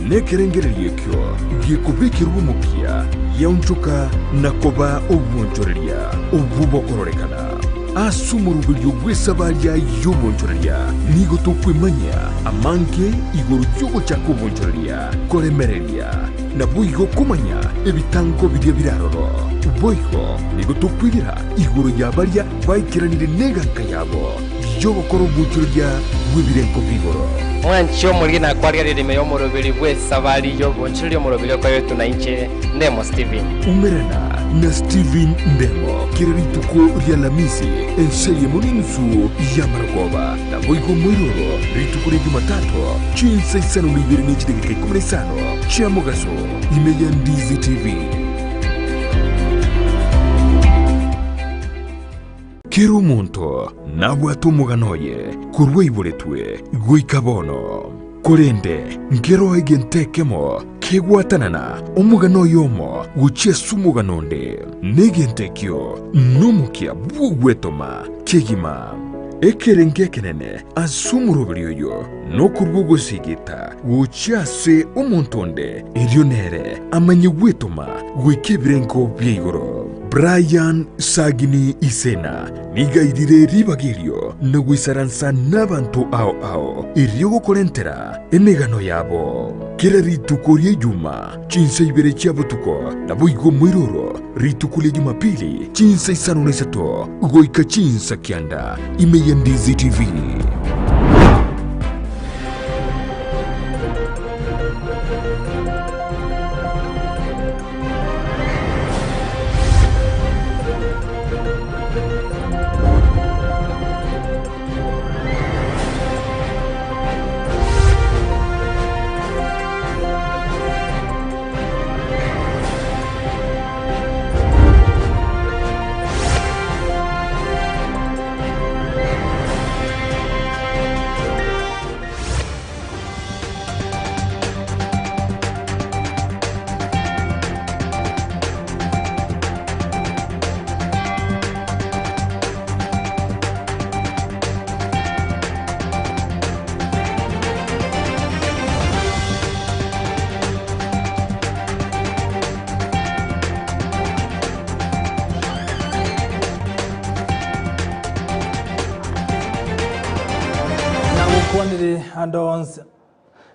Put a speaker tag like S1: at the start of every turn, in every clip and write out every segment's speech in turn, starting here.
S1: nekerengererio kyo gikubikirwa umukia yaunchuka nakoba obwonchoreria obubokororekana asumurubilyo bwesabalya y'obwonchoreria nigo tukwimanya amanke iguru cyugo cyakubwonchoreria koremereria nabuigo kumanya ebitango birya biraroro boigo nigo tukwigira iguru yabalya bayikiranire neganka yabo y'obokoro obwonchoreria bwebirenko bigoro
S2: mwancho mulina kwalia lilime yomurubili bwesabali y'obwonchoreria omurubili kwa yetu na inche Ndemo Steven
S1: umerana na Steven Ndemo kirarituko rya lamisi enseye muninsu ya maragoba na boigo mwiroro rituko rya Jumatatu Chinsa Isato n'ibiri n'ikidegeka 15 cya mugaso imeya Ndizi TV Kero muntu nabwatu muganoye kurweiburetwe gwikabono Korende ngero egentekemo kegwatanana omugano yomo guchesu muganonde negentekyo numukia bugwetoma kegima ekerenge kenene asumurubiryo no kurbugo sigita guchase omontonde erionere amanyegwetoma gwekebirenko byigoro Brian Sagini Isena nigaidire ribagirio na gwisaransa n'abantu ao iryogo kolentera emegano yabo kera ritukorie juma Chinsa ibere cyabo tuko nabuigo mwiroro ritukulie Jumapili Chinsa Isato goika Chinsa kianda imeya Ndizi TV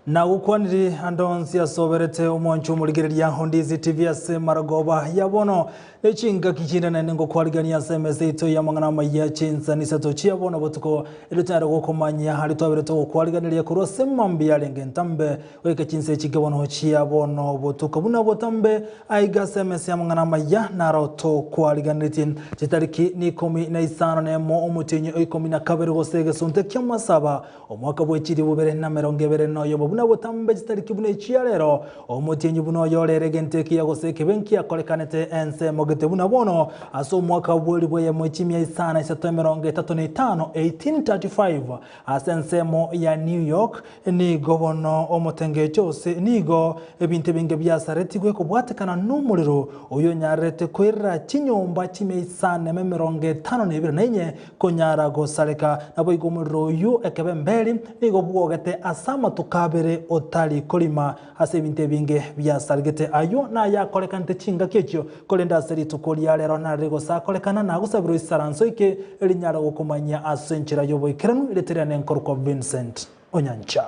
S1: na ukwaniri andonsi asoberete umoncho muligereria Ndizi TV ase maragoba yabono nechinga kichindana nengo kwaligania SMS ito ya mangana Amayia Chinsa Isato chiabono botuko elutara gokomanya hali twabereto kwaliganiria kurose mambi yalenge ntambe weke Chinsa chigabono chiabono botuko buna botambe aiga SMS ya mangana Amayia naroto kwaliganitin chitariki ni 15 nemo omutinyo 12 gosege sunte kyamasaba omwaka bwechiri bubere na merongevere no yobo buna botambe chitariki bune chialero omutinyo buno yorerege nteki ya goseke benki akolekanete ense mogete buna bono aso mwaka bweli bwe mwechimia isana Isato 1835 asensemo ya New York ni gobono omotenge cyose nigo ebinte binge byasaretigwe ko bwatekana n'umuriro uyo nyarete kwera kinyomba kimia isana 52 konyara gosareka nabo igomuriro uyu ekebe mbeli nigo bwogete asama tukabere otali kolima ase ebinte binge byasargete ayo na yakolekante chinga kecyo kolenda seri tukolia lero na rego sakolekana na gusabiro isaranso ike elinyara gokumanya asenchira yobo ikeranu ileteriane nkorko Vincent Onyancha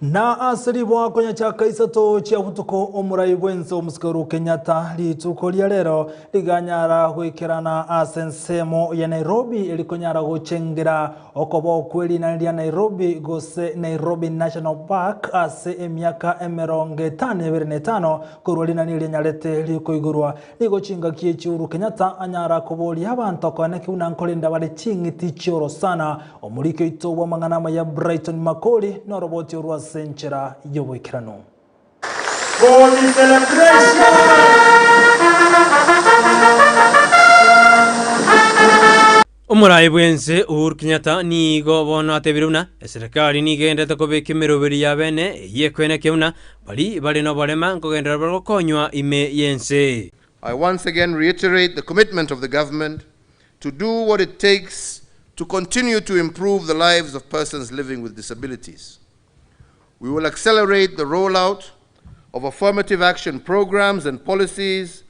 S1: na asiribwa kwenye chaka Isato chia hutuko omurai bwenso muskaru Kenyatta litukolia lero liganyara kwikirana asensemo ya Nairobi ilikonyara gochengera okobo kweli na ya Nairobi gose Nairobi National Park ase emyaka 55 kurwali na nili nyarete likoigurwa ligochinga kiechuru Kenyatta anyara koboli abantu kwaneke unankolinda bali chingiti choro sana omulike ito mangana ya Brighton Makoli no roboti urwa senchera yobo ikirano for the celebration
S3: Omurai bwense Uhuru Kenyatta nigo bono atebiruna serikali nigendete kubika emirubiri ya bene yekwene keuna bali no barema ngogendera barokonywa ime yense.
S4: I once again reiterate the commitment of the government to do what it takes to continue to improve the lives of persons living with disabilities. We will accelerate the rollout of affirmative action programs and policies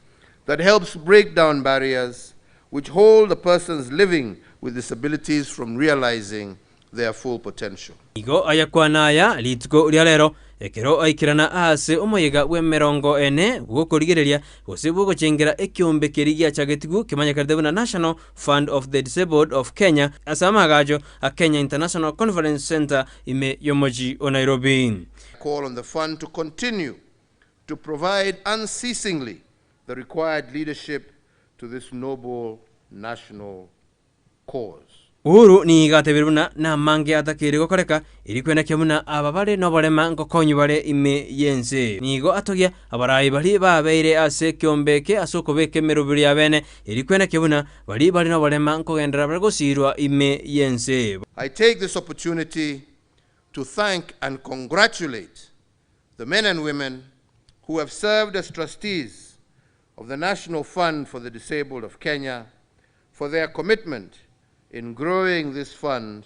S4: that helps break down barriers which hold the persons living with disabilities from realizing their full potential.
S3: Igo ayakwanaya litiko lyalero ekero aikirana ase omoyega wemerongo ene gukurigereria gosibu gucengera ekyombe kerigia chagetigu kimanyakarte na National Fund of the Disabled of Kenya asamagajo a Kenya International Conference Center ime yomoji o Nairobi.
S4: Call on the fund to continue to provide unceasingly the required leadership to this noble national cause.
S3: Uhuru ni gatebiruna na mange atakiri gokoreka irikwena kyamuna ababale no barema ngokonyu bare ime yense nigo atogia abarayi bali babeire ase kyombeke asokobeke merubiri ya bene irikwena kyamuna bali no barema ngogendera bare gosirwa ime yense.
S4: I take this opportunity to thank and congratulate the men and women who have served as trustees of the National Fund for the Disabled of Kenya for their commitment in growing this fund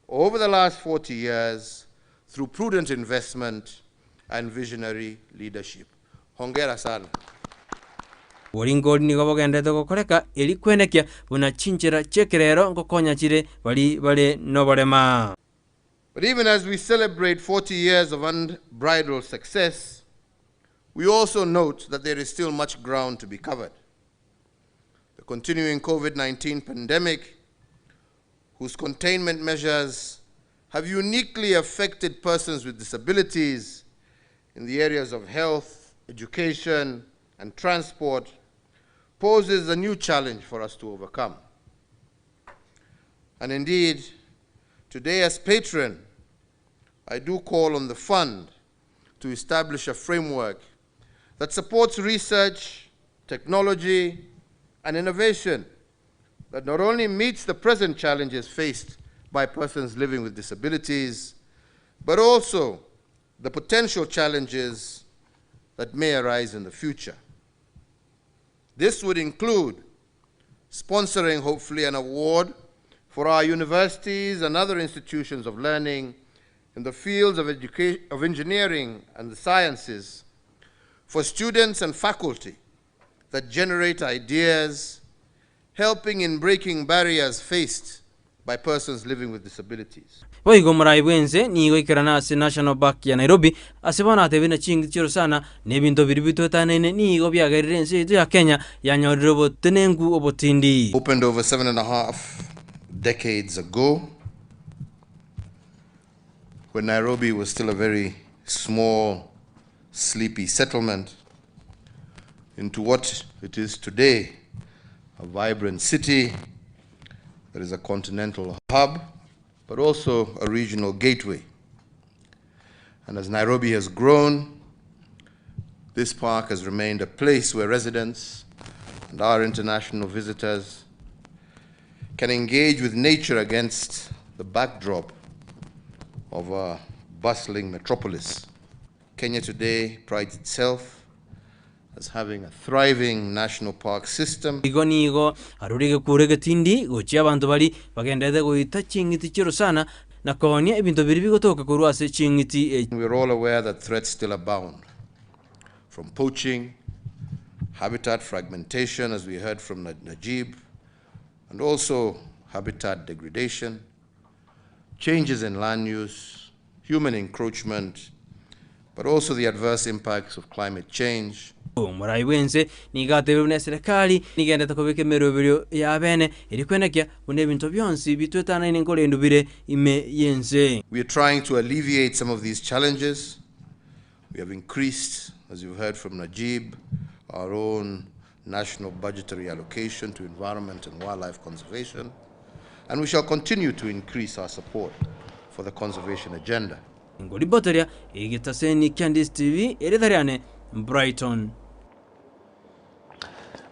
S4: over the last 40 years through prudent investment and visionary leadership. Hongera sana.
S3: Waringoni ni gobogendete gokoreka eri kwenekya buna chinchera chekerero ngokonya chire bali no barema.
S4: But even as we celebrate 40 years of unbridled success, we also note that there is still much ground to be covered. The continuing COVID-19 pandemic, whose containment measures have uniquely affected persons with disabilities in the areas of health, education, and transport, poses a new challenge for us to overcome. And indeed, today as patron, I do call on the fund to establish a framework that supports research, technology, and innovation that not only meets the present challenges faced by persons living with disabilities, but also the potential challenges that may arise in the future. This would include sponsoring, hopefully, an award for our universities and other institutions of learning in the fields of engineering and the sciences for students and faculty that generate ideas, helping in breaking barriers faced by persons living with disabilities.
S3: Boigo murai bwense ni goikerana ase National Park ya Nairobi asebona atebina chingi chiro sana nebinto biribito tanene ni go byagerire nse itu ya Kenya yanyorire botenengu obotindi.
S4: Opened over 7.5 decades ago, when Nairobi was still a very small, sleepy settlement, into what it is today, a vibrant city that is a continental hub, but also a regional gateway. And as Nairobi has grown, this park has remained a place where residents and our international visitors can engage with nature against the backdrop of a bustling metropolis. Kenya today prides itself as having a thriving national park system.
S3: Igonigo arurige kurege tindi gochi abantu bali bagendete goita chingiti chiro sana na konia ebinto biri bigotoka kurwase chingiti.
S4: We're all aware that threats still abound, from poaching, habitat fragmentation, as we heard from Najib, and also habitat degradation, changes in land use, human encroachment, but also the adverse impacts of climate change.
S3: Murai wense ni gatebune serikali nigendete kubike merubiro ya bene irikwenekya bune bintu byonsi bitwetana n'ingore ndubire ime yense.
S4: We are trying to alleviate some of these challenges. We have increased, as you've heard from Najib, our own national budgetary allocation to environment and wildlife conservation, and we shall continue to increase our support for the conservation agenda.
S3: Ngoli boteria igitaseni Candice TV eredariane Brighton.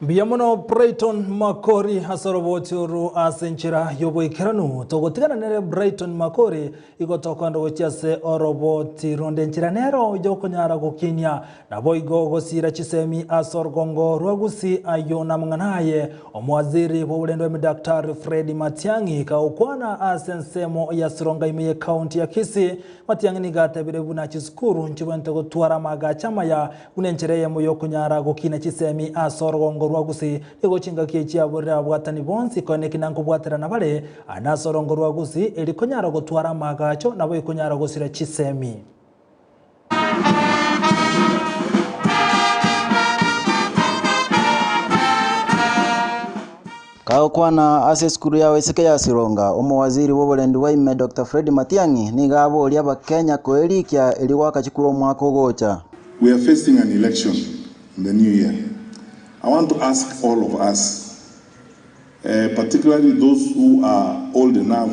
S1: Biamono Brighton Makori hasoroboti uru asenchira yobo ikiranu togotigana nere Brighton Makori igotoka ndo gochiase oroboti ronde nchira nero yoko nyara gokinya na boigo gosira chisemi asorgongo rwagusi ayo na mnganaye omwaziri w'oburendo Daktari Fred Matiang'i kaukwana asensemo ya Sironga imiye county ya Kisii. Matiang'i nigatebire buna chiskuru nchibwente gotwara magachama ya unenchereye mu yoko nyara gokina chisemi asorgongo rwagusi igochinga kiechia burira bwatani bonsi kone kinango bwatera nabale anasorongo rwagusi elikonyara gotwara magacho nabo ikonyara gosira chisemi.
S5: Kaukwana ase skuru yawe isike ya Sironga omwaziri w'oburendo waime Dr. Fred Matiang'i nigabo oli abakenya koelikia eliwaka chikuru mwaka ogocha.
S6: We are facing an election in the new year. I want to ask all of us, particularly those who are old enough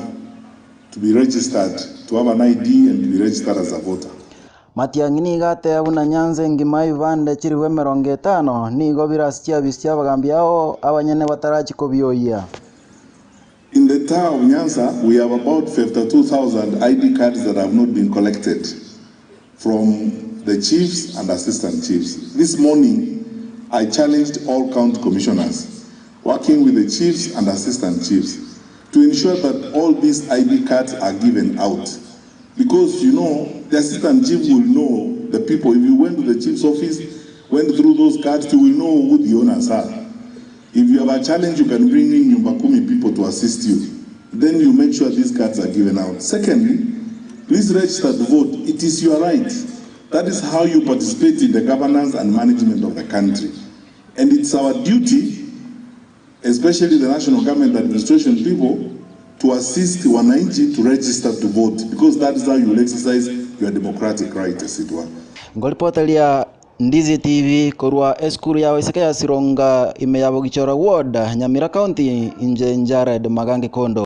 S6: to be registered, to have an ID and to be registered as a voter.
S5: Matiang'i nigate abuna nyanze ngima ibande chiriwe 50 nigo birastia bistia bagambiao abanyene batarachi kobioya.
S6: In the town of Nyanza, we have about 52,000 ID cards that have not been collected from the chiefs and assistant chiefs. This morning, I challenged all county commissioners working with the chiefs and assistant chiefs to ensure that all these ID cards are given out. Because, you know, the assistant chief will know the people. If you went to the chief's office, went through those cards, you will know who the owners are. If you have a challenge, you can bring in Nyumbakumi people to assist you. Then you make sure these cards are given out. Secondly, please register to vote. It is your right. That is how you participate in the governance and management of the country. And it's our duty, especially the national government administration people, to assist wananchi to register to vote, because that is how you will exercise your democratic right, as it were.
S5: Ngolipotalia Ndizi TV korwa eskuru yawe isike ya Sironga imeyabo gichora ward Nyamira County inje Jared Magangi Kondo.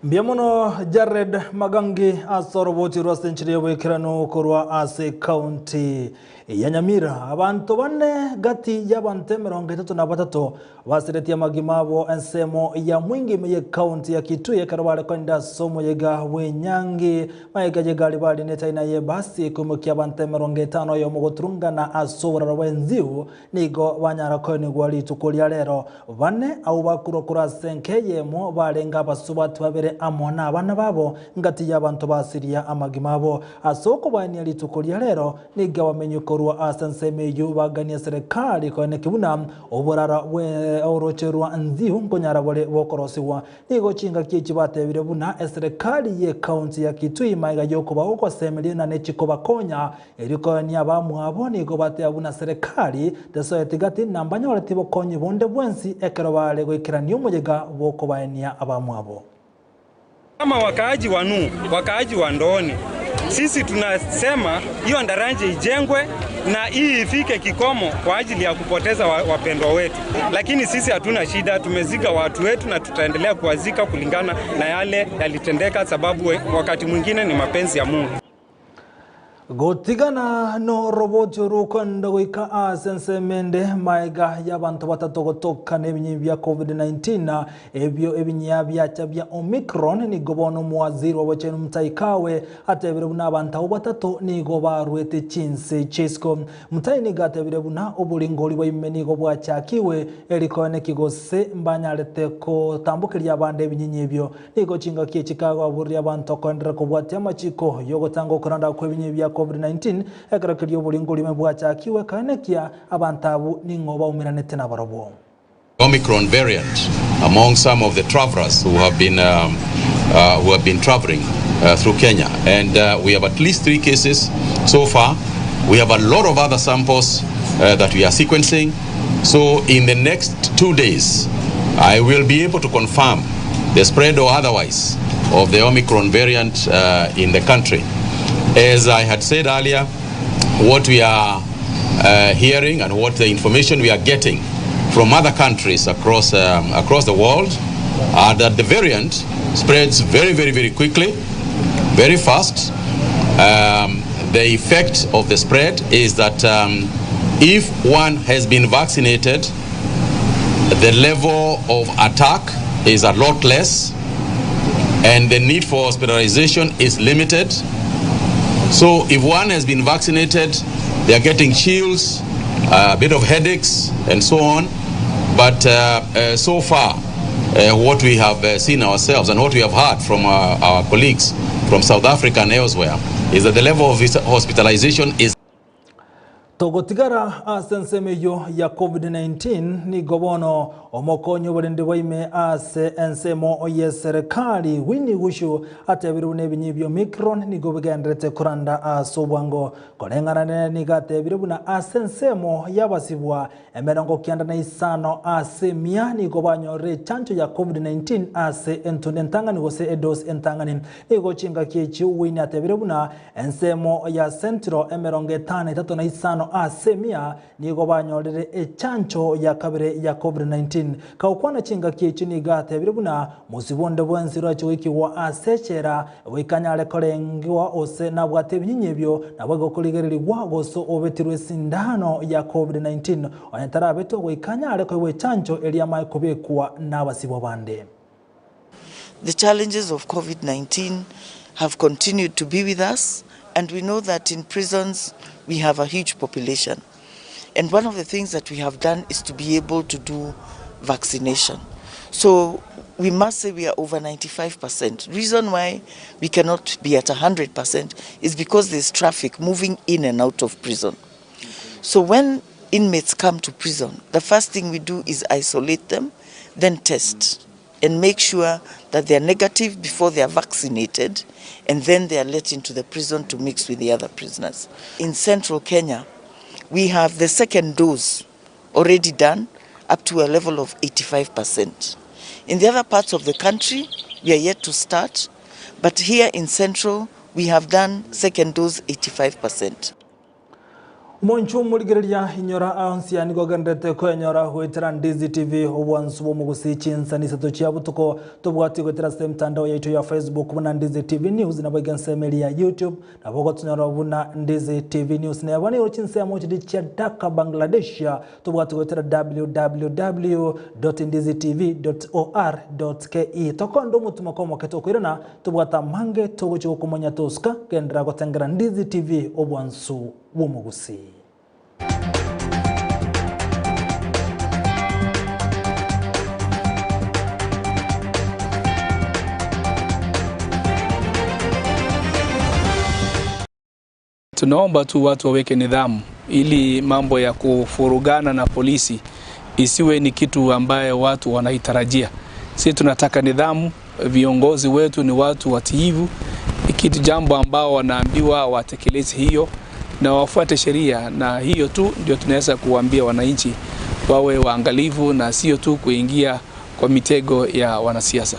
S1: Biamono Jared Magangi asoroboti rwasenchire wekirano korwa ase county ya Nyamira. Abantu bane gati y'abante 33 basireti amagimabo ensemo ya mwingi meye county ya Kitui karabale kwenda somo yega wenyangi mayega yegali bali netaina ye basi kumukia abante 50 yo mugoturunga na asobora wenziu nigo banyara koni gwali tukolia lero bane au bakurokura senkeye mo balenga basubatu babere amona abana babo ngati y'abantu basiria amagimabo asoko bani litukolia lero niga bamenyukorwa asenseme yubagania serikali kone kibuna oborara we orocherwa nziu ngonyara bole bokorosiwa nigo chinga kichibate buna serikali ye county ya Kitui maiga yokoba uko semeli na nechikoba konya eriko ni abamu abo nigo bate abuna serikali deso etigati nambanya waletibo konyi bonde bwensi ekero bale gwikirania umujega bokobania abamu abo.
S7: Kama wakaaji wa Ndoni, sisi tunasema hiyo ndaranje ijengwe na hii ifike kikomo kwa ajili ya kupoteza wapendwa wetu. Lakini sisi hatuna shida, tumezika watu wetu na tutaendelea kuwazika kulingana na yale yalitendeka, sababu wakati mwingine ni mapenzi ya Mungu.
S1: Gotigana no roboti urukwenda goika asensemende maiga y'abantu batatu gotoka n'ebinyi bya COVID-19 ebyo ebinya byacha bya Omicron nigo bono muwaziri w'abachenu mutaikawe atebire buna abantu batatu nigo barwete Chinsa Isato mutaini gatebire buna obulingoli bw'imeni go bwachakiwe elikone kigose mbanyarete ko tambukirya abande ebinyinyi ebyo nigo chinga kiechikaga aburya abantu kwendera kubwatia amachiko yo gotanga okuranda kw'ebinyi bya COVID-19 ekarakirio bulingoli mebwachakiwe kanekia abantabu ningoba umiranete nabarobo.
S8: Omicron variant among some of the travelers who have been traveling through Kenya, and we have at least 3 cases so far. We have a lot of other samples that we are sequencing. So in the next 2 days, I will be able to confirm the spread or otherwise of the Omicron variant in the country. As I had said earlier, what we are hearing and what the information we are getting from other countries across the world are that the variant spreads very, very, very quickly, very fast. The effect of the spread is that if one has been vaccinated, the level of attack is a lot less and the need for hospitalization is limited. So if one has been vaccinated, they are getting chills, a bit of headaches and so on. But so far, what we have seen ourselves and what we have heard from our colleagues from South Africa and elsewhere is that the level of hospitalization is
S1: Togotigara asensemeyo ya COVID-19 ni gobono omokonyo burende waime ase ensemo oye serikali wini gushu atebirune binyibyo Micron ni gobigendrete kuranda asobwango kolengana ni gatebiruna asensemo yabasibwa emerongo kianda na isano ase mia ni gobanyore chancho ya COVID-19 ase entundentanga ni gose edos entangani ni gochinga kiechi wini atebiruna ensemo ya centro emerongo 5 na isano asemia ni gobanyolere echancho ya kabire ya COVID-19 kaukwana chinga kiechi ni gate biribuna musibonde bwenziro chwiki wa asechera wikanyale kolengiwa ose na bwate binyebyo na bwo kuligereri gwagoso obetirwe sindano ya COVID-19 onetara beto wikanyale ko echancho elia mai kubekwa na basibwa bande.
S9: The challenges of COVID-19 have continued to be with us. And we know that in prisons, we have a huge population. And one of the things that we have done is to be able to do vaccination. So we must say we are over 95%. Reason why we cannot be at 100% is because there's traffic moving in and out of prison. So when inmates come to prison, the first thing we do is isolate them, then test, and make sure that they are negative before they are vaccinated, and then they are let into the prison to mix with the other prisoners. In central Kenya, we have the second dose already done up to a level of 85%. In the other parts of the country, we are yet to start, but here in central, we have done second dose 85%.
S1: Monchu muligereria inyora aonsia nigo gendete ko enyora huitira Ndizi TV obwansu bomugusi Chinsa Isato chiabutuko tobwati gwetira semtandao yaito ya Facebook buna Ndizi TV News na bwegensemeli ya YouTube na bogo tunyora buna Ndizi TV News na yabani Chinsa ya mochidi chia Dhaka Bangladesh tobwati gwetira www.ndizitv.or.ke tokondo mutumako mwaketo kwirana tobwata mange togocho kumonya toska gendera gotengera Ndizi TV obwansu bomugusi.
S10: Tunaomba tu watu waweke nidhamu ili mambo ya kufurugana na polisi isiwe ni kitu ambaye watu wanaitarajia. Sisi tunataka nidhamu, viongozi wetu ni watu watiivu, kitu jambo ambao wanaambiwa watekeleze hiyo na wafuate sheria, na hiyo tu ndio tunaweza kuambia wananchi wawe waangalifu na sio tu kuingia kwa mitego ya wanasiasa.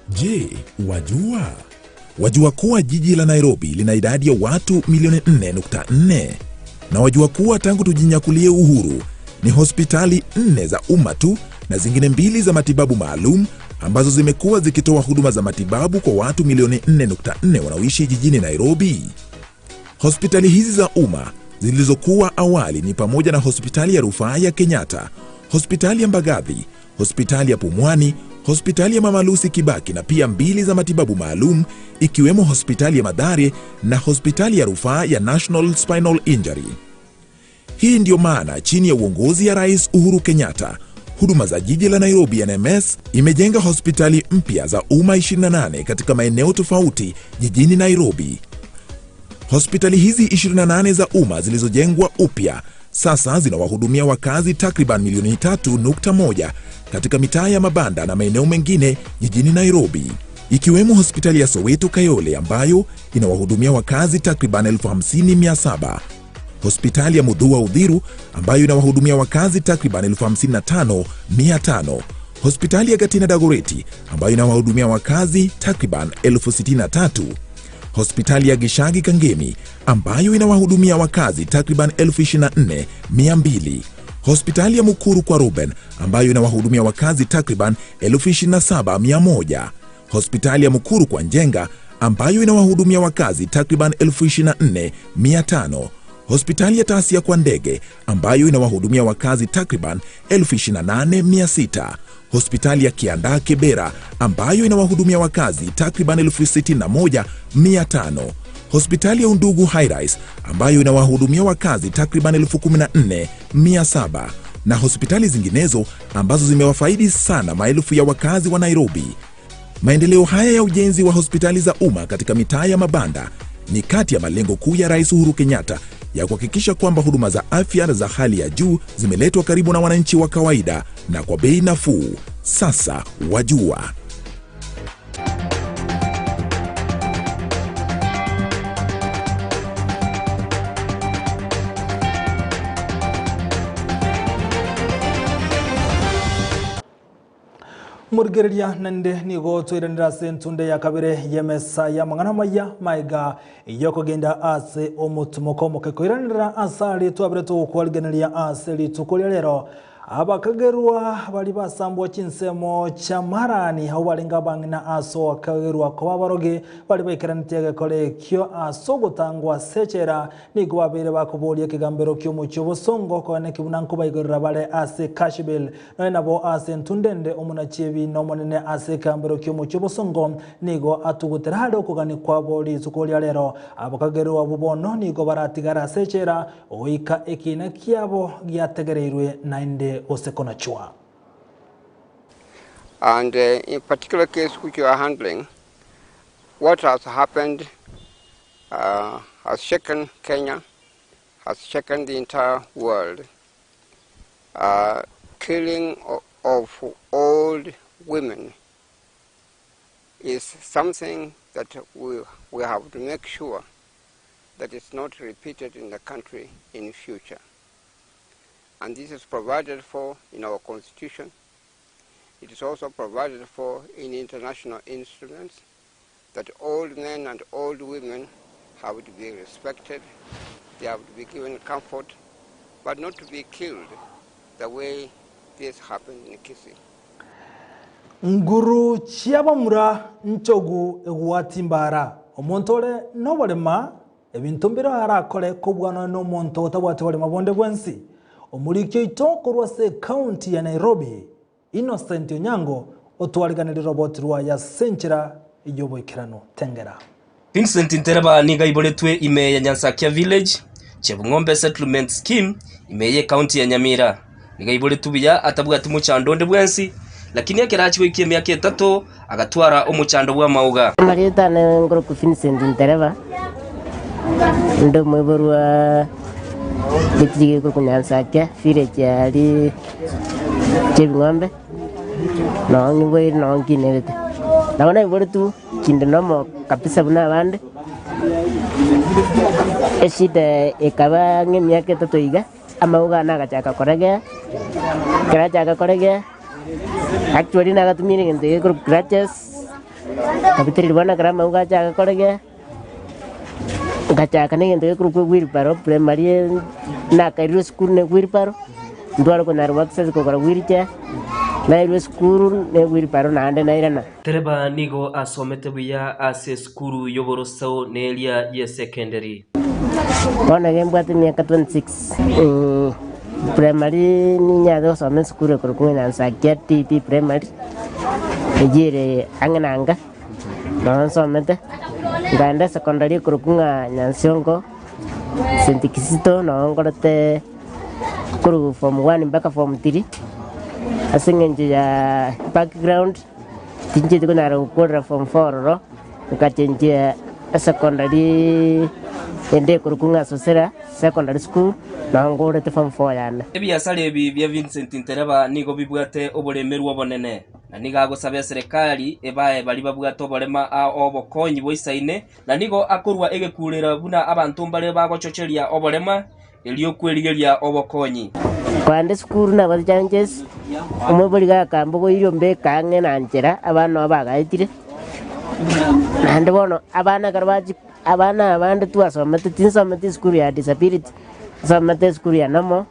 S11: Je, wajua kuwa jiji la Nairobi lina idadi ya watu milioni 4.4? Na wajua kuwa tangu tujinyakulie uhuru ni hospitali 4 za umma tu na zingine 2 za matibabu maalum ambazo zimekuwa zikitoa huduma za matibabu kwa watu milioni 4.4 wanaoishi jijini Nairobi. Hospitali hizi za umma zilizokuwa awali ni pamoja na hospitali ya rufaa ya Kenyatta, hospitali ya Mbagathi, hospitali ya Pumwani, hospitali ya Mama Lucy Kibaki na pia 2 za matibabu maalum ikiwemo hospitali ya Mathare na hospitali ya rufaa ya National Spinal Injury. Hii ndio maana chini ya uongozi ya Rais Uhuru Kenyatta, huduma za jiji la Nairobi NMS imejenga hospitali mpya za umma 28 katika maeneo tofauti jijini Nairobi. Hospitali hizi 28 za umma zilizojengwa upya sasa zinawahudumia wakazi takriban milioni 3.1 katika mitaa ya mabanda na maeneo mengine jijini Nairobi, ikiwemo hospitali ya Soweto Kayole ambayo inawahudumia wakazi takriban 50,700, hospitali ya Muthua Uthiru ambayo inawahudumia wakazi takriban 55,500, hospitali ya Gatina Dagoretti ambayo inawahudumia wakazi takriban 63,000, hospitali ya Gishagi Kangemi ambayo inawahudumia wakazi takriban 24,200, hospitali ya Mukuru kwa Ruben ambayo inawahudumia wakazi takriban 27,100, hospitali ya Mukuru kwa Njenga ambayo inawahudumia wakazi takriban 24,500, hospitali ya Tasia kwa Ndege ambayo inawahudumia wakazi takriban 28,600, hospitali ya Kianda Kibera ambayo inawahudumia wakazi takriban 61,500, hospitali ya Undugu High Rise ambayo inawahudumia wakazi takriban 14,700 na hospitali zinginezo ambazo zimewafaidi sana maelfu ya wakazi wa Nairobi. Maendeleo haya ya ujenzi wa hospitali za umma katika mitaa ya mabanda ni kati ya malengo kuu ya Rais Uhuru Kenyatta ya kuhakikisha kwamba huduma za afya za hali ya juu zimeletwa karibu na wananchi wa kawaida na kwa bei nafuu. Sasa wajua.
S1: Murgeria nande nigo twirenera sentunde ya kabere yemesa ya mangana maya maiga yoko genda ase omutumuko mukekoiranira asali twabire tukwalgeneria ase litukolya lero abakagerwa bali basambwa chinsemo cha marani aho balinga bangina aso akagerwa ko baroge bali baikeranitege kole kyo aso gutangwa secera nigo babire bakubolie kigambero kyo mucyo bosongo ko ne kibunanko baigorra bale ase cashbill nabo ase ntundende omunachebi no monene ase kambero kyo mucyo bosongo nigo atugutera hado kugani kwa boli tukolya lero abakagerwa bubono nigo baratigara secera oika ekina kyabo gyategereirwe nainde Osekonachua.
S12: And in particular case which you are handling, what has happened has shaken Kenya, has shaken the entire world. Killing of old women is something that we have to make sure that it's not repeated in the country in the future. And this is provided for in our constitution. It is also provided for in international instruments that old men and old women have to be respected, they have to be given comfort, but not to be killed the way this happened in Kisii.
S1: Nguru chiabamura nchogu egwatimbara omontole nobolema ebintumbiro arakole kobwana no monto tabwate wale mabonde bwensi omurikyo itokorwa se county ya Nairobi Innocent Onyango otwaliganira robot rwa ya senchera iyoboikirano tengera
S13: Vincent Ntereba niga iboletwe ime ya Nyansakia village Chebung'ombe settlement scheme ime ye county ya Nyamira niga iboletubiya atabwati muchandonde bwensi lakini akirachiwe ikie myaka 3 agatwara omuchando bwa mauga
S14: Marieta ne ngoro ku Vincent Ntereba ndo mweborwa Bitige ko Nyansakia village ali Chebung'ombe no ngwe no nginete naona iboletu kindenomo kabisa buna bande eshide ekaba ngemyaka 3 iga amauga nagachaka korege actually nagatumire ngende group gratis kabitiri bana grama uga chaka korege gachaka ngende group wheelbarrow primary na kairo school ne wheelbarrow ndwara ko na access ko kora wheelchair na ile school ne wheelbarrow na ande na irana
S13: Tereba nigo asomete buya ase skuru yoboroso nelia ye secondary
S14: ona gembwate myaka 26 primary ni nyado some skuru ko ko na Nyansakia TP primary ejire angananga no somete nganda secondary ko kunga Nyansiongo Sentikisito no ngorote kuru form 1 mpaka form 3 asingenje ya background tinje tiko na ukora form 4 ro ukachenje secondary ende kurukunga sosera secondary school na ngore te form 4 yana
S13: ebi asale ebi bya Vincent Ntereba nigo bibwate obolemeru obonene na niga gusabya serikali ebaye bali babwate obolema obokonyi boisaine na nigo akorwa egekurera buna abantu mbale bagochocheria obolema elio kwerigeria obokonyi
S14: kwande school na bali challenges umuboliga kambo iyo mbeka ngena njera abana bagaitire nande bono abana karbaji abana abande tu asomete tinsomete school ya disability somete school ya namo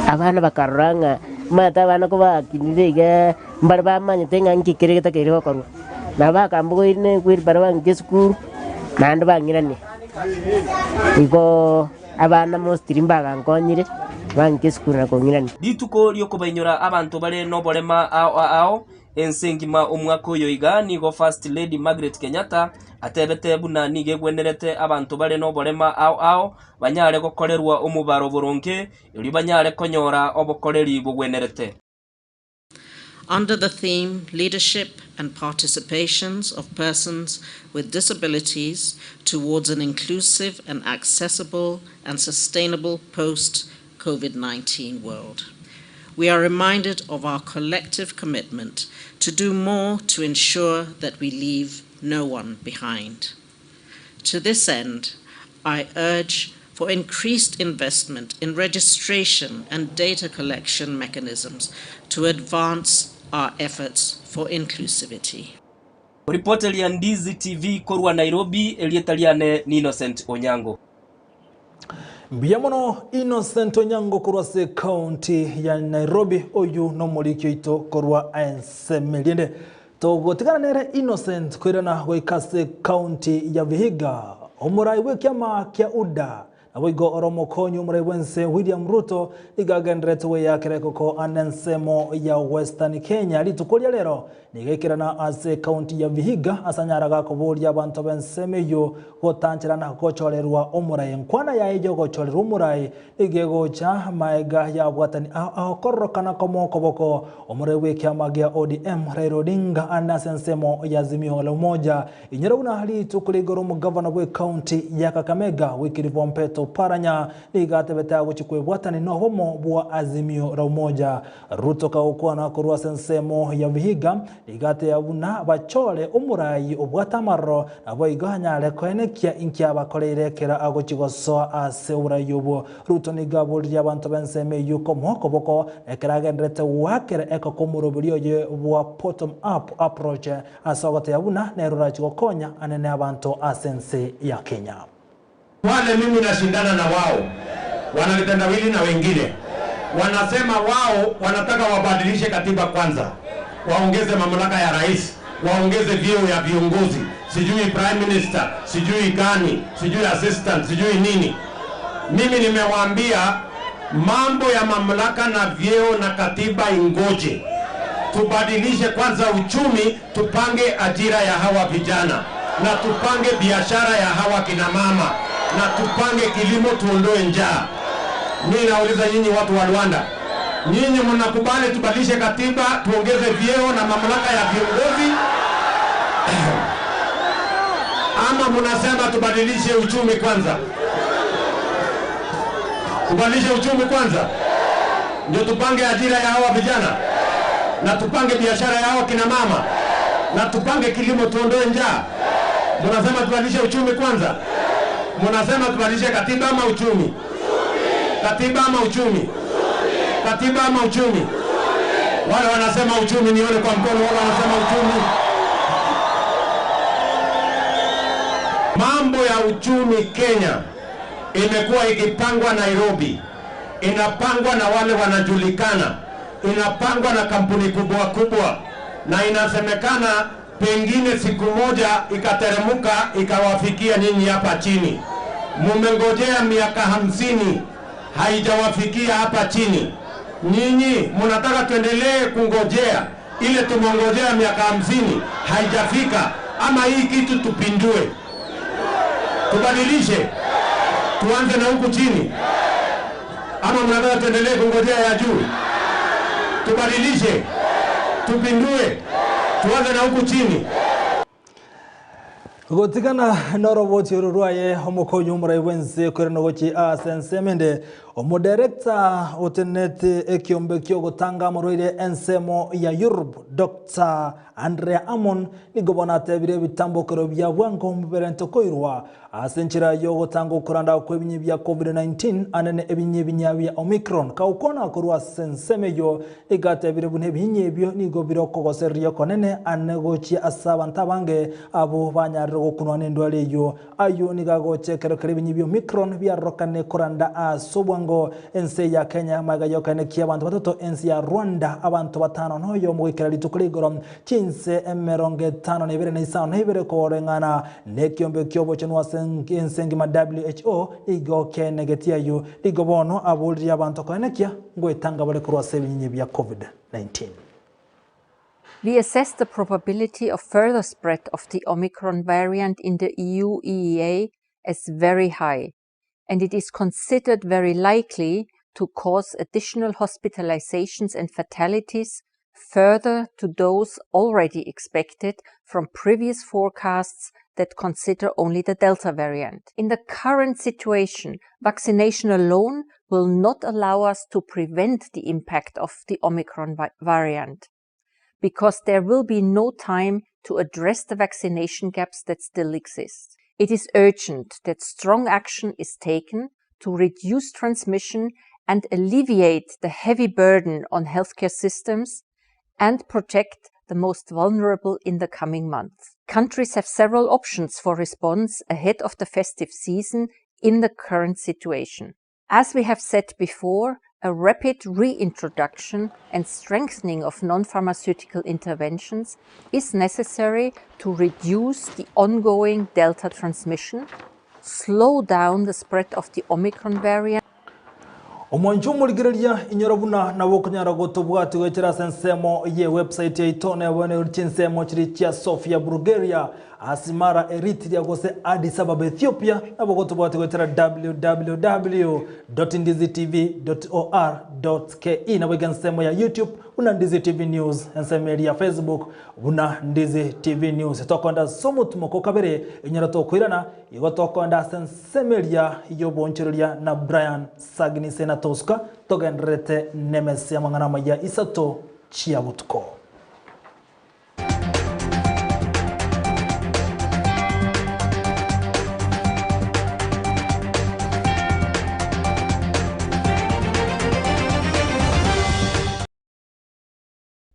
S14: abana bakaranga mata abana ko bakinirega mbarba manye tenga nkikireta kero koru na bakambo ine kwir barwa nge school nande bangirani Iko abana mostiri mbaga nkonyire banki skura kongirani.
S13: Dituko lyokubainyura abantu bale nobolema ao ensengima omwaka oyo iga nigo First Lady Margaret Kenyatta atebete buna nige gwenerete abantu bale nobolema ao banyare gokorerwa omubaro boronke iri banyare konyora obokoreri bugwenerete.
S15: Under the theme Leadership and Participations of Persons with Disabilities towards an Inclusive and Accessible and Sustainable Post-COVID-19 World, we are reminded of our collective commitment to do more to ensure that we leave no one behind. To this end, I urge for increased investment in registration and data collection mechanisms to advance our efforts for inclusivity.
S13: Ripoti ya Ndizi TV korwa Nairobi elietaliane ni Innocent Onyango.
S1: Biamono Innocent Onyango korwa se county ya Nairobi oyu no molikyo ito korwa ensemeliende. Togotikana nere Innocent kwirana goikase county ya Vihiga. Omurai wekiama kia uda. Awigo oromo konyu mrewense William Ruto igagendretwe ya kerekoko anensemo ya Western Kenya litukolia lero nigekirana ase county ya Vihiga asanyaraga kuburia abantu bensemeyo gotanchirana gochorerwa omurai nkwana ya ejo gochorerwa omurai igegocha maega ya bwatani akorokana komoko boko omurewe kiamagia ODM Raila Odinga anasensemo ya Azimio la Umoja inyerabuna hali tukuligoro mu governor we county ya Kakamega wikirivo mpeto paranya nigatebeta guchikwe bwatani no homo bwa Azimio la Umoja Ruto kaukwana kurwa sensemo ya Vihiga igate abuna bachole umurai obwatamaro abo iganyale kwenekia inkia bakoreire kera agochigoso ase urayobo Ruto nigaburya abantu benseme yuko moko boko ekeragendrete wakere eko komurobulyo ye bwa bottom up approach asogote abuna nerura chikokonya anene abantu asense ya Kenya.
S16: Wale mimi nashindana na wao wanalitendawili na wengine wanasema wao wanataka wabadilishe katiba kwanza, waongeze mamlaka ya rais, waongeze vyeo ya viongozi, sijui prime minister, sijui gani, sijui assistant, sijui nini. Mimi nimewaambia mambo ya mamlaka na vyeo na katiba ingoje. Tubadilishe kwanza uchumi, tupange ajira ya hawa vijana, na tupange biashara ya hawa kina mama, na tupange kilimo, tuondoe njaa. Mimi nauliza nyinyi watu wa Rwanda, nyinyi mnakubali tubadilishe katiba, tuongeze vyeo na mamlaka ya viongozi? Ama mnasema tubadilishe uchumi kwanza? Tubadilishe uchumi kwanza ndio tupange ajira ya hawa vijana, na tupange biashara ya hawa kina mama, na tupange kilimo, tuondoe njaa. Mnasema tubadilishe uchumi kwanza? Mnasema tubadilishe katiba ama uchumi? Katiba ama uchumi? Katiba ama uchumi? Wale wanasema uchumi nione kwa mkono, wale wanasema uchumi. Mambo ya uchumi Kenya imekuwa ikipangwa Nairobi, inapangwa na wale wanajulikana, inapangwa na kampuni kubwa kubwa, na inasemekana pengine siku moja ikateremuka ikawafikia nyinyi hapa chini. Mumengojea miaka 50 haijawafikia hapa chini. Nyinyi mnataka tuendelee kungojea ile tumongojea miaka 50 haijafika, ama hii kitu tupindue? Tubadilishe, tuanze na huku chini, ama mnataka tuendelee kungojea ya juu? Tubadilishe, tupindue, tuanze na huku chini.
S1: Gotikana noroboti ruruaye omukonyu murai wense kwereno gochi asensemende omudirector otenete ekiombe kyo gutanga muroire ensemo ya Europe Dr. Andrea Amon nigobona tebire bitambokero bya bwango muberento koirwa asenchira yo gutanga kuranda kwebinyi bya COVID-19 anene ebinyi binyabya Omicron kaukona kurwa sensemeyo igatebire bune binyi byo nigobiro kogoserio konene anegochi asabanta bange abo banyarro gokunwa nendwale yo ayo nigagoche kerekere binyi byo Omicron byarokane kuranda asobwango ngo ense ya Kenya magayokane kia abantu batoto ense ya Rwanda abantu batano noyo mwikira litukuligoro chinse emeronge tano nebere na isano nebere korengana nekiombe kyobo chenwa ensengi ma WHO igo kenegetia yu igo bono abulri abantu konekia ngo itanga bale kurwa selinyi bya COVID-19.
S17: We assess the probability of further spread of the Omicron variant in the EU-EEA as very high, and it is considered very likely to cause additional hospitalizations and fatalities further to those already expected from previous forecasts that consider only the Delta variant. In the current situation, vaccination alone will not allow us to prevent the impact of the Omicron variant, because there will be no time to address the vaccination gaps that still exist. It is urgent that strong action is taken to reduce transmission and alleviate the heavy burden on healthcare systems and protect the most vulnerable in the coming months. Countries have several options for response ahead of the festive season in the current situation. As we have said before, a rapid reintroduction and strengthening of non-pharmaceutical interventions is necessary to reduce the ongoing Delta transmission, slow down the spread of the Omicron variant.
S1: Omonjo muligirelia inyorobuna na wokunyara gotobwatu wechera sensemo ye website ya itone wane urchinsemo chirichia Sofia Bulgaria asimara Eritrea gose Addis Ababa Ethiopia na gotobwatu wechera www.ndizitv.or.ke na wegensemo ya YouTube una Ndizi TV News ensemo ya Facebook una Ndizi TV News tokonda somutumo kabere inyarato kwirana igotokonda sensemelia yoboncherelia na Brian Sagni Senatoska togendrete nemes ya Amayia Isato chiabutko.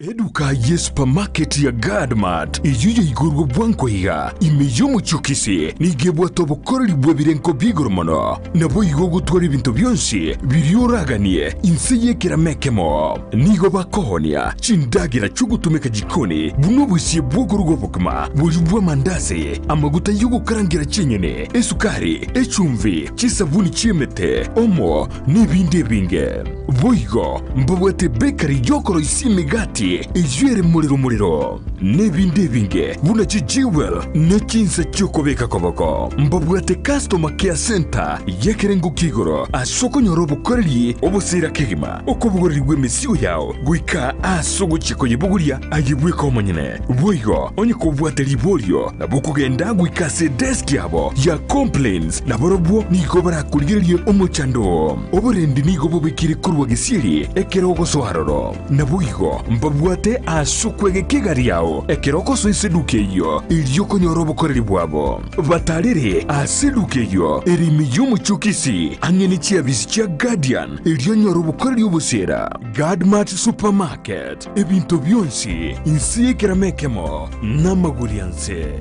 S18: Eduka ye supermarket ya Gadmart iyuye igurgo bwanko higa imeyomo chukisi nigebwa tobo korali bwebirenko bigoromono nabo igogo twari bintu byonsi birioraganie inseye kiramekemo nigo bakohonia chindagira chugutumeka jikoni buno busiye bwogorugo bokuma bujubwa mandazi amaguta yugo karangira chinyene esukari echumvi chisabuni chiemete omo nibinde binge boigo mbabwete bakery yokoro isimigati ijwere muriro nebinde binge buna chijiwel nechinsa chokobeka koboko mbabwete customer care center yekerengo kigoro asoko nyorobo koreli obosira kigima okobugorigwe mesiyo yao guika asogo chiko yebuguria ayibwe komanyene boigo onye kobwate libolio na bukugenda guika se desk yabo ya complaints na borobwo niko barakuligerie omochando oborendi niko bobekire kurwa gisiri ekerogo soharoro na boigo mbabwate asukwege kigari yao ekeroko so iseduke yo iliyoko nyorobo koreli bwabo batarire aseduke yo erimi y'umuchukisi angene chiabisi chia Guardian iliyo nyorobo koreli obusera Gadmart supermarket ebintu byonsi insiye kiramekemo namagurianse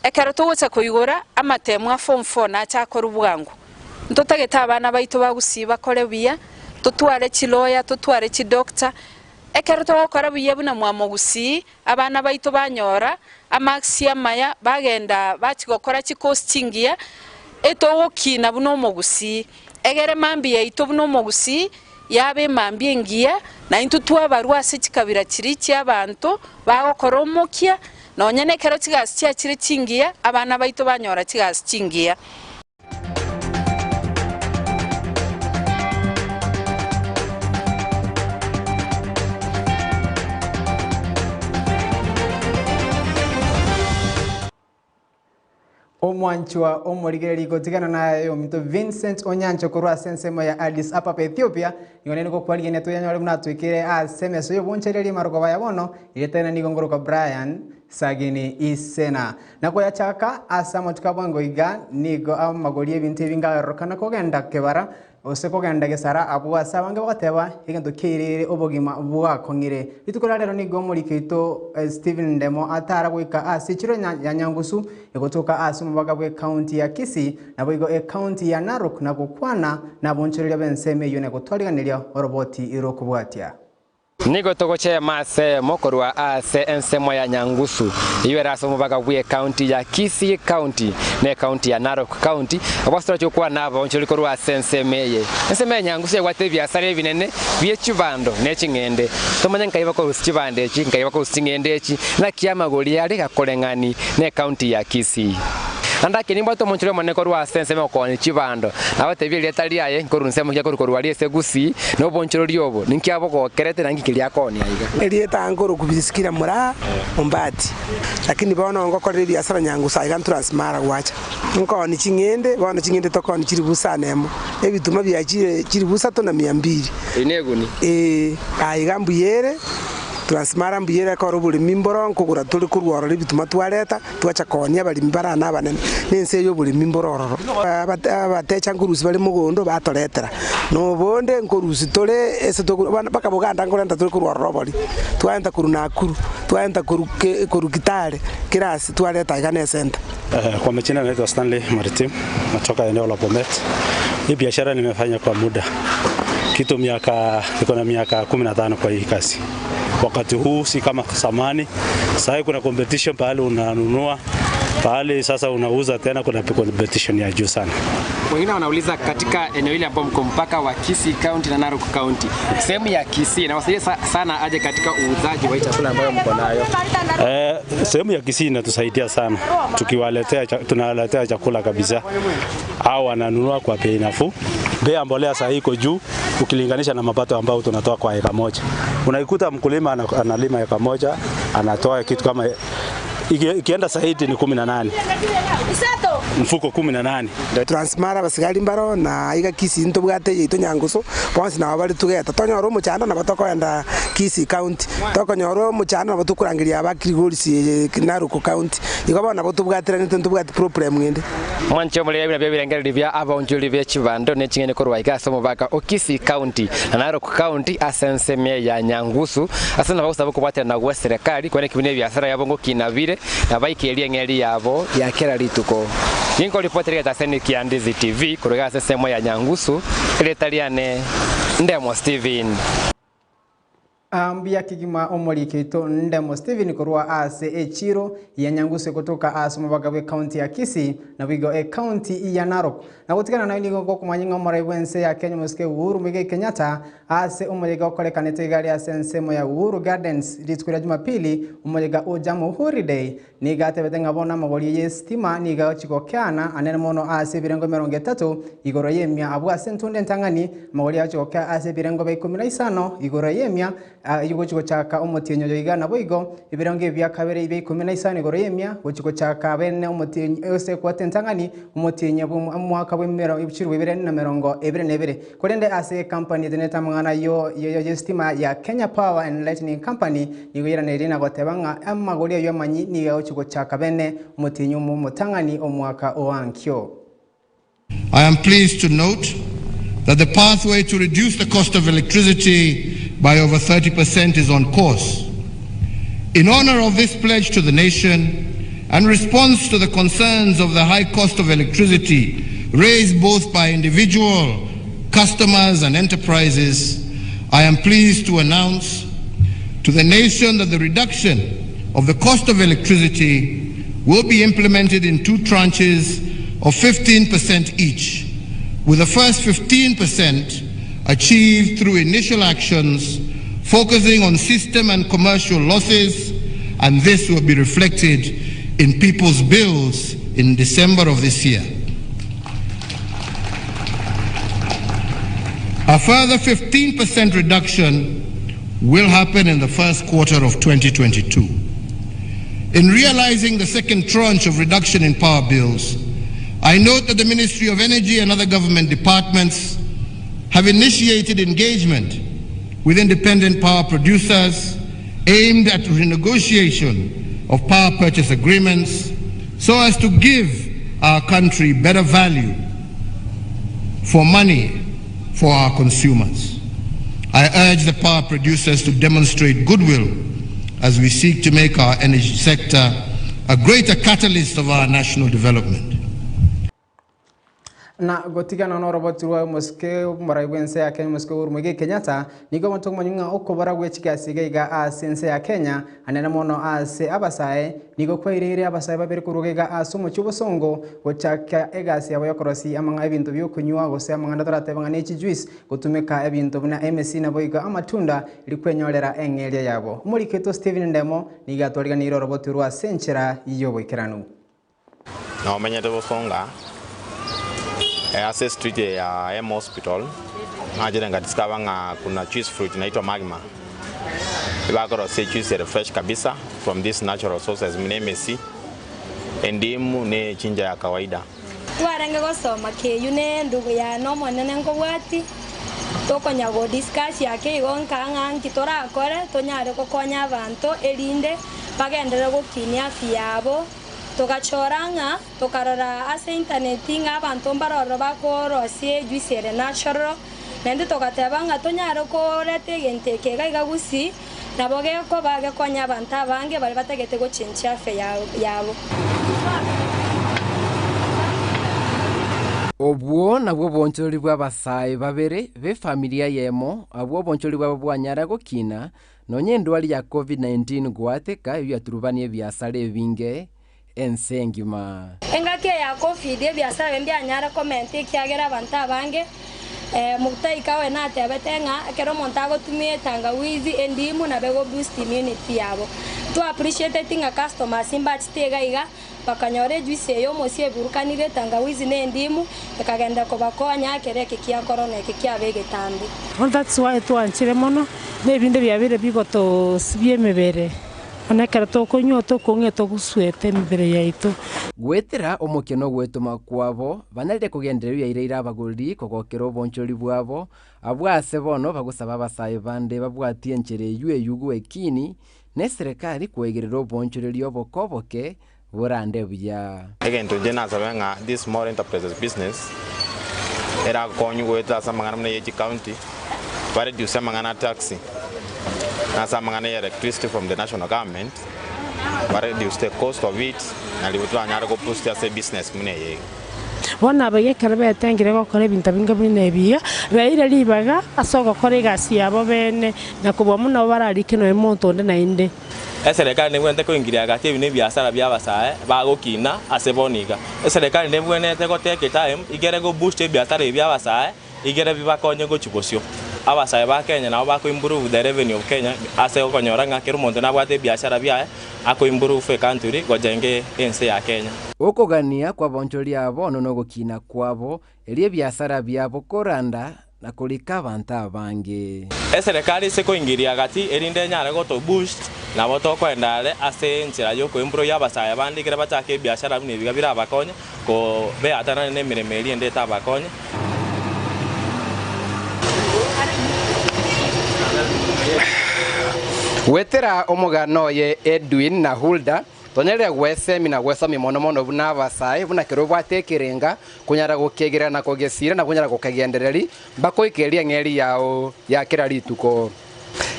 S19: ekero tuguca kuigura amatemwa form 4 na chakora bwangu ntotageta abana baito bagusiba kore biya tutware chiloya tutware chidoctor ekero togokora buye buna mwamo gusi abana baito banyora amaxi amaya bagenda bakigokora chikostingia etogokina buno mogusi egere mambi yaito buno mogusi yabe mambi ngia na intutwa barwase chikabira chirichi abantu bagokora omokia nonyene kero chigasi chia chiri chingia abana baito banyora chigasi chingia.
S20: Omwanchwa omorigeri gotigana nayo mito Vincent Onyancho kurwa sensemo ya Addis Ababa Ethiopia yonene ko kwali ne tuyanyore muna twikire asemeso yo bonchereri marogoba yabono iretena nigongoro kwa Brian Sagini Isena nako yachaka asamo tukabwango iga nigo amagolie bintu binga rokana kogenda kebara osekogenda gesara abwa sabange bakateba igento kirire obogima bwa kongire bitukora rero ni gomuri kito Stephen Ndemo atara gwika asichiro ya Nyangusu igotoka asumubaga bwe county ya Kisii na bwigo county ya Narok na gukwana na bonchorera benseme yone gutwariganirya roboti irokubwatia
S2: nigo togoche mase mokorwa ase ensemo ya Nyangusu iwe raso mubaga bwe county ya Kisii county ne county ya Narok county abastra chokwa nabo oncholikorwa enseme ya Nyangusu yagwate biasare binene byechibando ne chingende tomanya nkaiba ko chibande chi nkaiba ko chingende chi na kiamagori ari gakorengani ne county ya Kisii andake nimba to monchole maneko rwa sense me ko ni chibando abate leta liaye korunse mo yakoro rwa liese gusi no boncholo liobo ninkiabo ko kerete nangi kilia koni aiga
S21: elieta angoro kubisikira mura ombati lakini baona ngo ko biasara Nyangusu aiga transmara wacha ngo ni chingende baona chingende to ko ni chiribusa nemo ebituma byachire chiribusa to na 200
S2: ineguni
S21: aiga mbuyere transmara mbuyere ko rubuli mimboro kugura tuli kurworo bituma twareta twacha konia bali mbara na banene nense yo buli mimboro abatecha ngurusi bali mugondo batoretera no bonde ngurusi tole ese to baka buganda ngorenda tuli kurworo bali twaenda kuruna kuru twaenda kurukitale kirasi twareta igane center.
S22: Kwa majina naitwa Stanley Maritim natoka eneo la Bomet. Hii biashara nimefanya kwa muda kitu niko na miaka 15 kwa hii kazi. Wakati huu si kama zamani. Sasa kuna competition pale unanunua pale sasa unauza tena kuna competition ya juu sana.
S2: Wengine wanauliza katika eneo hili ambapo mko mpaka wa Kisii County na Narok County. Sehemu ya Kisii na wasaidia sana aje katika uuzaji wa chakula ambayo mko nayo.
S22: Sehemu ya Kisii inatusaidia sana. Tunawaletea chakula kabisa. Au wananunua kwa bei nafuu. Bei ya mbolea sasa iko juu ukilinganisha na mapato ambayo tunatoa kwa eka moja. Unaikuta mkulima analima eka moja anatoa kitu kama ikienda zaidi ni 18. Mfuko 18.
S21: Transmara basigari mbaro na iga Kisii into bwate yito Nyangusu bonse na bali tugeta tonyoro mu cyanda na batoko enda Kisii county tokonyoro mu cyanda na batukurangiria abakiri golisi Narok county igabana batubwatira nito bwate problem ngende
S2: mwancho muri bya birengeri bya abonjuri bya chibando ne chingene korwa igaso mubaka o Kisii county na Narok county asenseme ya Nyangusu asana bausa kubwatira na gwa serikali kwene kibine biasara yabongo kinabire abaikeria ngeri yabo yakera lituko Yinko ripoteri ya Seni kia Ndizi TV kuruga sesemo ya Nyangusu Kretaliane Ndemo Steven
S20: Ambia kigima omori kito Ndemo Steven kurua ase echiro ya Nyangusu kutoka asumabagawe county ya Kisii na wigo county ya Narok na kutikana na inigo kumanyinga omora wense ya Kenya Mosque Uhuru Muigai Kenyatta ase omoriga okoreka netegari ase nsemo ya Uhuru Gardens ritukura Jumapili omoriga ojamo holiday niga tebetenga bona magori yestima niga chikokyana anene mono ase birengo 30 igoro yemya abwa sentunde ntangani magori achokya ase birengo 15 igoro yemya yugo chiko chaka omotienyo yoigana boigo ibirange bya kabere 15 igoro yemya gochiko chaka bene omotienyo ose kwate ntangani omotienyo mwaka bwemero ibichirwe 2022 kolende ase company deneta mangana yo yestima ya Kenya Power and Lighting Company nigoyira nerina gotebanga amagori yo manyi ni gochiko chaka bene omotienyo mutangani omwaka owankyo.
S4: I am pleased to note that the pathway to reduce the cost of electricity by over 30% is on course. In honor of this pledge to the nation and response to the concerns of the high cost of electricity raised both by individual customers and enterprises, I am pleased to announce to the nation that the reduction of the cost of electricity will be implemented in 2 tranches of 15% each, with the first 15% achieved through initial actions focusing on system and commercial losses, and this will be reflected in people's bills in December of this year. A further 15% reduction will happen in the first quarter of 2022. In realizing the second tranche of reduction in power bills, I note that the Ministry of Energy and other government departments have initiated engagement with independent power producers aimed at renegotiation of power purchase agreements so as to give our country better value for money for our consumers. I urge the power producers to demonstrate goodwill as we seek to make our energy sector a greater catalyst of our national development.
S20: Na gotigana no robot ruwa moske maragwense ya Kenya moske urmuge Kenyatta nigo matok manyunga okobara gwechika sigaiga a sense ya Kenya anena mono a se abasae nigo kwairire abasae babere kurugega a sumo chubosongo gochaka egasi abo yakorosi amanga ebintu byo kunywa gose amanga ndatorate banga nechi juice gutumika ebintu buna MSC na boiga amatunda likwenyorera engeria yabo muri keto Steven Ndemo niga twariganira robot ruwa senchera iyo boikeranu
S3: na omenya tobosonga access street ya M hospital majira discover nga kuna juice fruit inaitwa magma ibakoro say juice fresh kabisa from this natural sources MSC endimu ne chinja ya kawaida
S6: twarenge gosoma ke yune ndugu ya no monene ngobwati tokonya go discuss yake igonka nganki torakore tonyare kokonya abantu erinde bagendere gokinia fiabo tugachoranga tukarora ase internet nga abantu mbaroro bakorosie juice natural nende tugatebanga tonyare korete gente kega igagusi naboge ko bage konya abantu abange bali bategete go change afe yabo
S2: obwo nabwo bonchori bwa basai babere be familia yemo abwo bonchori bwa bwanyara gokina nonye ndwali ya COVID-19 gwateka iyo yaturubanie biasare binge ensengima
S6: engake ya COVID biasara byanyara comment kiagera abantu abange mutaika we na tebetenga kero montago tumie tangawizi endimu na bego boost immunity yabo to appreciate tinga customers imba chitegaiga bakanyore juice yo mosie burukanire tangawizi ne endimu ekagenda ko bakonya kereke kia corona ekikia bege tambi.
S23: Well, that's why to anchire mono nebinde byabire bigoto sibyemebere onekera tokonyo tokongeto guswete mbere yaito
S2: gwetera omukeno gwetuma kwabo banalire kugendereria ireira abaguri kogokero bonchori bwabo abwase bono bagusaba abasaye bande babwatie enchere yugu ekini ne serikali kwegerera obonchoreri obokoboke burande buya
S3: egento jena sabenga this small enterprises business era konyu gweta samangana mne yechi county bare reduce samangana taxi na samangana electricity from the national government bare reduce the cost of it na libutwa nyara go boost ya business mune ye
S23: bona abaye karabe tangire gukora ibintu binga binebiya baire libaga asogo kore gasi yabo bene nakubo muno bararike no emonto nde na inde
S3: serikali nebwente kuingiria gati ebine biasara byabasae bagokina aseboniga serikali nebwente goteke time igere go boost biasara byabasae igere bibakonye go chibosio abasae ba Kenya nabo bako improve the revenue of Kenya ase okonyora ngakero monto nabwate biashara byae ako improve country gojenge ense ya Kenya
S2: okogania kwa bonchori abo no gokina kwabo elie biashara byabo koranda na kulika abantu abange
S3: serikali se kuingiria gati erinde nyare goto boost na boto kwendale ase nchira yo kuimprove yabasae bandikira batake biashara bine biga birabakonye ko be atana ne miremeri ende tabakonye
S2: wetera omugano ye Edwin na Hulda tonyere gwese mina gwesa mimono mono buna basai buna kero bwatekerenga kunyara gukegera na kugesira na kunyara gukagendereri bakoikeria ngeri yao ya kira rituko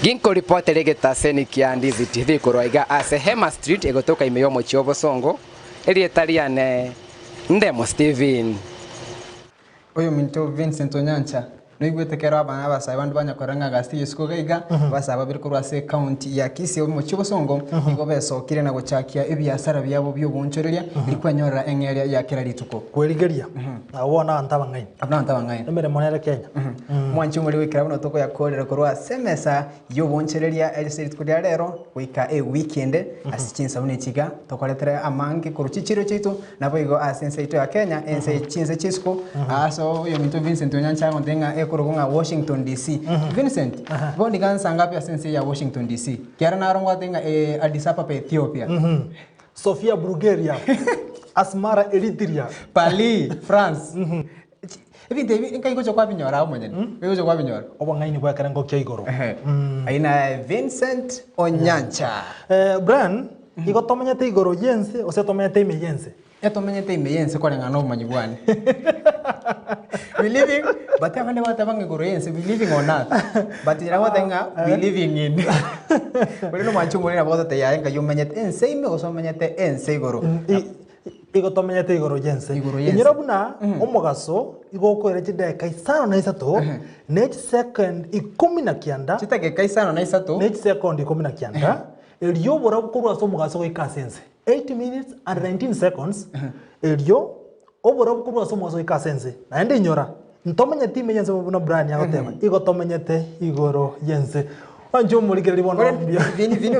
S2: ginko report regeta seniki ya Ndizi TV koroiga ase Hema Street egotoka imeyo mochiobo songo elietariane ndemo Steven
S20: oyo minto Vincent Onyancha noigwetekera abana basaye bandu banyakoranga gasti yesiko gaiga basaba biri kurwase county ya Kisii mu Kibosongo nigo besokire na guchakia ebiasara byabo byo bonchoreria ikwanyorera engeria ya kira rituko
S1: kwerigeria awona antabangai nomere monere Kenya mwanchi muri
S20: wikira buno toko yakorera kurwa semesa yo bonchoreria elisit kudia rero wika weekend asichinsa bune chiga tokoletera amangi kuruchichiro chitu nabo igo asense ito ya Kenya ense chinse chisco aso yo minto Vincent Onyancha ndenga kurugunga Washington DC. Vincent, bondi gansa ngapi asense ya Washington DC? Kiara na rongo atenga Addis Ababa Ethiopia.
S1: Sofia Bulgaria. Asmara Eritrea.
S20: Pali France. Ebinte nkai ko chokwa binyora aho mwenye. Ko chokwa binyora.
S1: Obanga ini kwa karango kya igoro.
S20: Aina Vincent Onyancha.
S1: Brian, iko tomenyete igoro yense, ose tomenyete ime yense.
S20: Tomenyete ime yense kwa ngano manyibwani. We living, but I'm not having a we living or not. But you know what we living in. But no much more about the Yanka, you menyet and say me or so menyete and say goro.
S1: Igo menyete igoro yense. Nyirabuna omogaso igo ko erejide kaisano na isato. Next second ikomina kianda.
S20: Chitake kaisano na isato.
S1: Next second ikomina kianda. Elio bora ko so mogaso ko ikasense. 8 minutes and 19 seconds. Elio obora ko so mogaso ikasense. Na ndi nyora. Ntomenye time yense mubuna brand yakotema. Igo tomenyete igoro yense. Anjo muligeri bono mbia.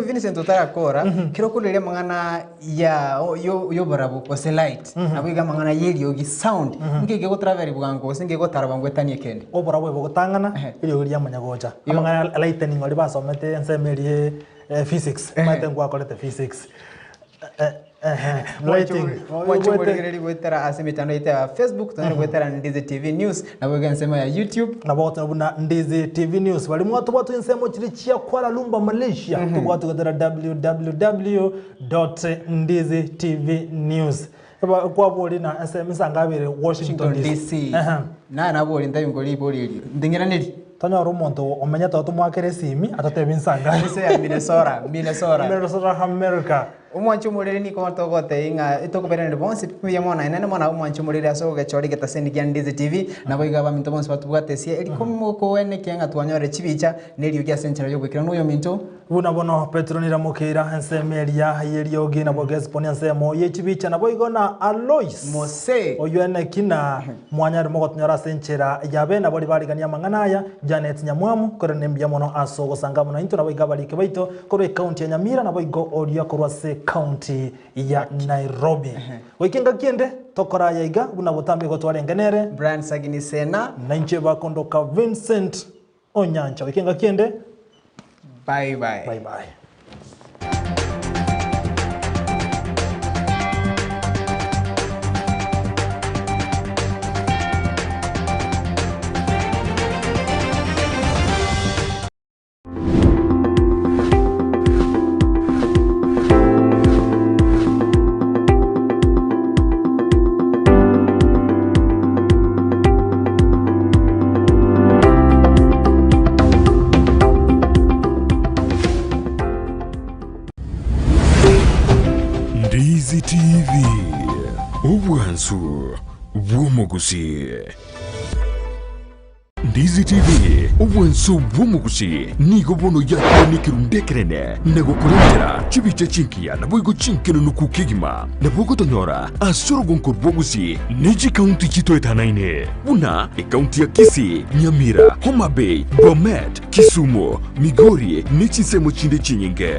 S20: Vini sentotara kora. Kiro kulele mangana ya yo barabu ko light. Abiga mangana yeli yogi sound. Ngeke go travel bugango singe go tarabangwe tani kende.
S1: Obora we go tangana ili yori amanya goja. Mangana lightning oli basomete ensemerie physics. Mate ngwa kolete physics.
S20: Mwacho muligeri wetera asemitano ita Facebook tano wetera Ndizi TV News na bwega nsema ya YouTube
S1: na bwota buna Ndizi TV News bali mwatu watu nsema chirichia Kuala Lumpur Malaysia tubwatu gatera www.ndizitv.news kwa boli na SMS ngabire Washington DC
S20: na boli ndayungoli boli ndingira nili
S1: tanya rumonto omenya tatu mwakere simi atatebe nsanga
S20: ese ya Minnesota
S1: America
S20: umwanchu mulere ni ko togote inga itokubere ne bonsi ya mona ene mona umwanchu mulere aso gachori getasendi kya Ndizi TV na boiga ba minto bonsi batubwatesie elikomo ko ene kyenga twanyore chibicha neliyo kya senchera yo kwikira no yo minto
S1: una bono Petronira mukira ensemeria yeliogi na boges ponianse mo yechibicha na boigo na Alois
S20: Mose
S1: oyene kina mwanyari mogotnyora senchera yabe na boli baligania manganaya Janet Nyamwamu kore nembia mono aso gosanga mono into na boiga balike baito kore county ya Nyamira na boigo oria korwa se county ya Nairobi. Wekinga kiende tokora yaiga buna butambi go twarengenere
S20: Brian Sagini Sena
S1: na nche bakondoka Vincent Onyancha. Wekinga kiende
S20: bye bye.
S1: Bye bye.
S18: Ndizi TV Obwansu Bwomogusi Ndizi TV Obwansu Bwomogusi Nigo bono yako nikirundekerene Nego kurendera Chibicha chinkia na boigo chinkino nukukigima Na bogo tonyora Asoro gonko bwogusi Neji kaunti chito etanaine Una kaunti ya Kisii, Nyamira, Homa Bay, Bomet, Kisumu, Migori, Nichisemo chinde chinyinge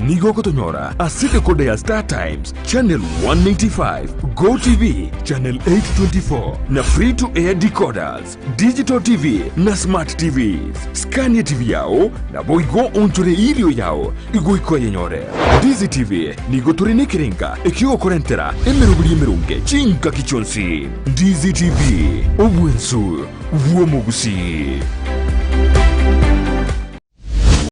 S18: Nigo kotonyora Asite kode ya Star Times Channel 195 Go TV Channel 824 na free to air decoders Digital TV na Smart TVs Scania TV yao na boigo onchore ilio yao Igo iko yenyore Ndizi TV Nigo turine kirenga Ekio korentera Emerubuli emerunge Chinka kichonsi Ndizi TV Obwensu Vuomogusi